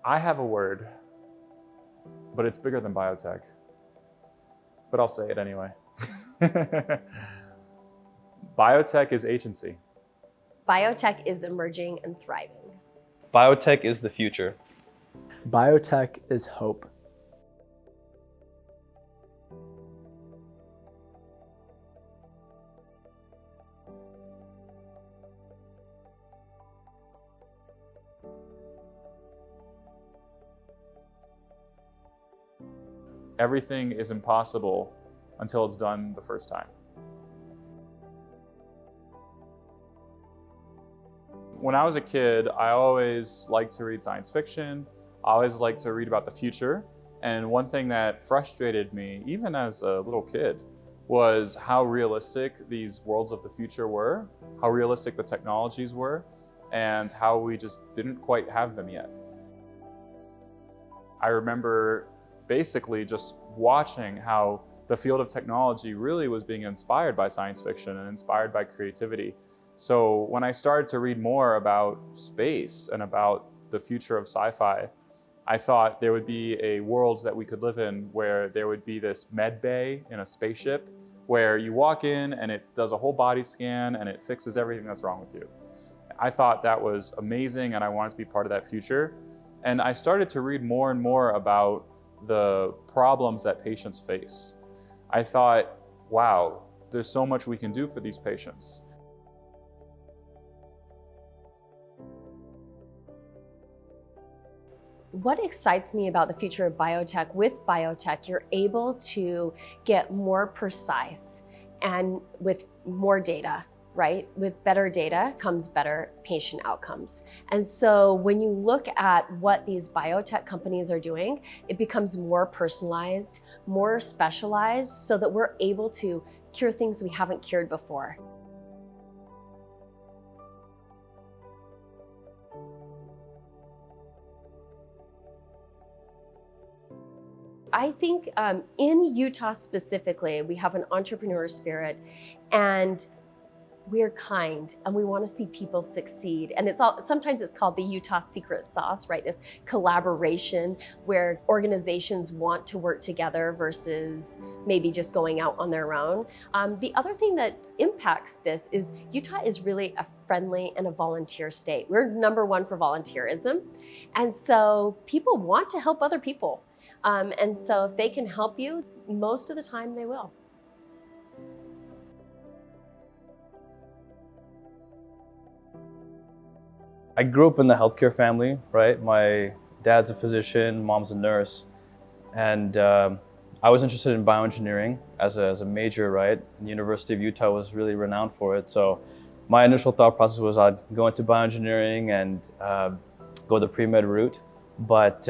I have a word, but it's bigger than biotech. But I'll say it anyway. Biotech is agency. Biotech is emerging and thriving. Biotech is the future. Biotech is hope. Everything is impossible until it's done the first time. When I was a kid, I always liked to read science fiction. I always liked to read about the future. And one thing that frustrated me, even as a little kid, was how realistic these worlds of the future were, how realistic the technologies were, and how we just didn't quite have them yet. I remember basically just watching how the field of technology really was being inspired by science fiction and inspired by creativity. So when I started to read more about space and about the future of sci-fi, I thought there would be a world that we could live in where there would be this med bay in a spaceship where you walk in and it does a whole body scan and it fixes everything that's wrong with you. I thought that was amazing and I wanted to be part of that future. And I started to read more and more about the problems that patients face. I thought, wow, there's so much we can do for these patients. What excites me about the future of biotech, with biotech, you're able to get more precise and with more data, right? With better data comes better patient outcomes. And so when you look at what these biotech companies are doing, it becomes more personalized, more specialized, so that we're able to cure things we haven't cured before. I think in Utah specifically, we have an entrepreneur spirit and we're kind and we want to see people succeed. And sometimes it's called the Utah secret sauce, right? This collaboration where organizations want to work together versus maybe just going out on their own. The other thing that impacts this is Utah is really a friendly and a volunteer state. We're #1 for volunteerism. And so people want to help other people. And so if they can help you, most of the time they will. I grew up in the healthcare family, right? My dad's a physician, mom's a nurse. And I was interested in bioengineering as a major, right? And the University of Utah was really renowned for it. So my initial thought process was I'd go into bioengineering and go the pre-med route. But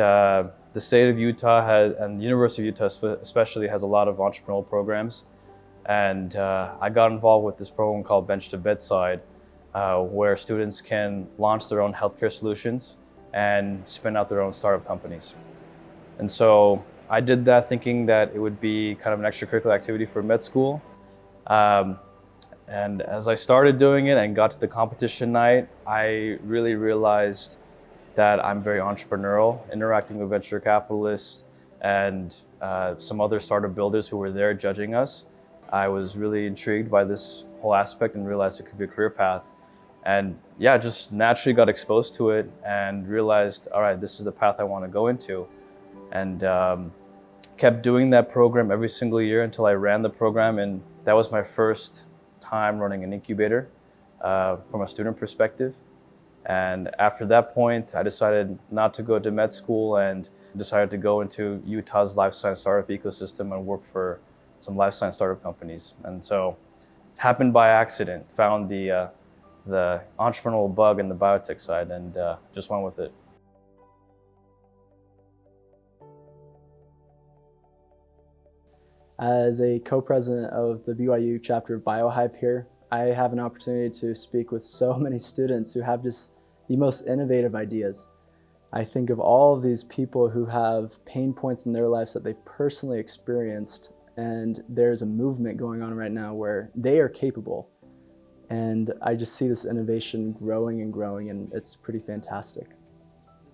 the state of Utah and the University of Utah especially has a lot of entrepreneurial programs. And I got involved with this program called Bench to Bedside, where students can launch their own healthcare solutions and spin out their own startup companies. And so I did that thinking that it would be kind of an extracurricular activity for med school. And as I started doing it and got to the competition night, I really realized that I'm very entrepreneurial, interacting with venture capitalists and some other startup builders who were there judging us. I was really intrigued by this whole aspect and realized it could be a career path. And yeah, just naturally got exposed to it and realized, all right, this is the path I want to go into. And kept doing that program every single year until I ran the program. And that was my first time running an incubator from a student perspective. And after that point, I decided not to go to med school and decided to go into Utah's life science startup ecosystem and work for some life science startup companies. And so happened by accident, found the entrepreneurial bug in the biotech side and just went with it. As a co-president of the BYU chapter of BioHive here, I have an opportunity to speak with so many students who have just the most innovative ideas. I think of all of these people who have pain points in their lives that they've personally experienced, and there's a movement going on right now where they are capable. And I just see this innovation growing and growing, and it's pretty fantastic. Does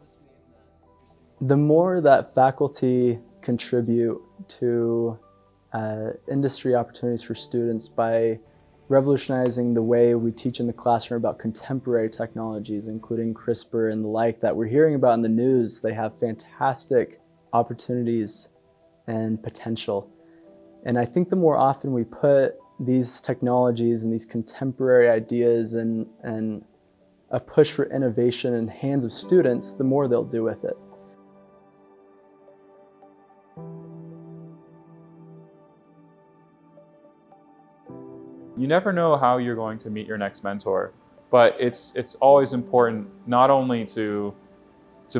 this mean that you're The more that faculty contribute to industry opportunities for students by revolutionizing the way we teach in the classroom about contemporary technologies, including CRISPR and the like that we're hearing about in the news, they have fantastic opportunities and potential. And I think the more often we put these technologies and these contemporary ideas and a push for innovation in the hands of students, the more they'll do with it. You never know how you're going to meet your next mentor, but it's always important not only to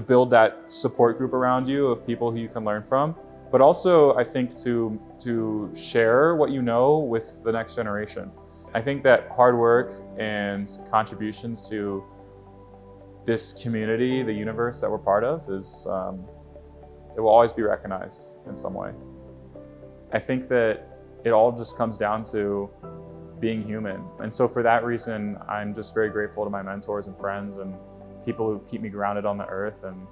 build that support group around you of people who you can learn from, but also I think to share what you know with the next generation. I think that hard work and contributions to this community, the universe that we're part of, it will always be recognized in some way. I think that it all just comes down to being human. And so for that reason, I'm just very grateful to my mentors and friends and people who keep me grounded on the earth and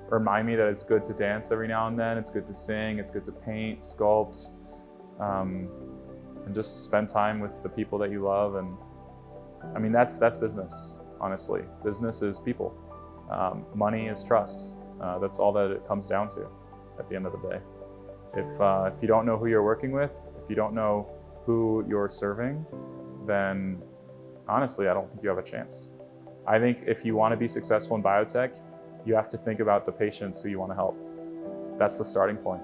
remind me that it's good to dance every now and then, it's good to sing, it's good to paint, sculpt, and just spend time with the people that you love. And I mean, that's business, honestly. Business is people. Money is trust. That's all that it comes down to at the end of the day. If you don't know who you're working with, if you don't know who you're serving, then honestly, I don't think you have a chance. I think if you want to be successful in biotech, you have to think about the patients who you want to help. That's the starting point.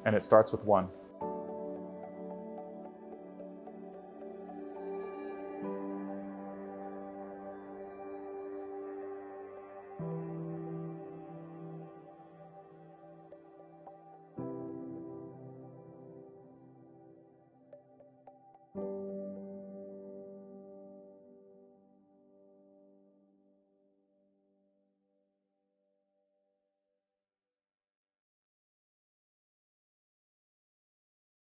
And it starts with one.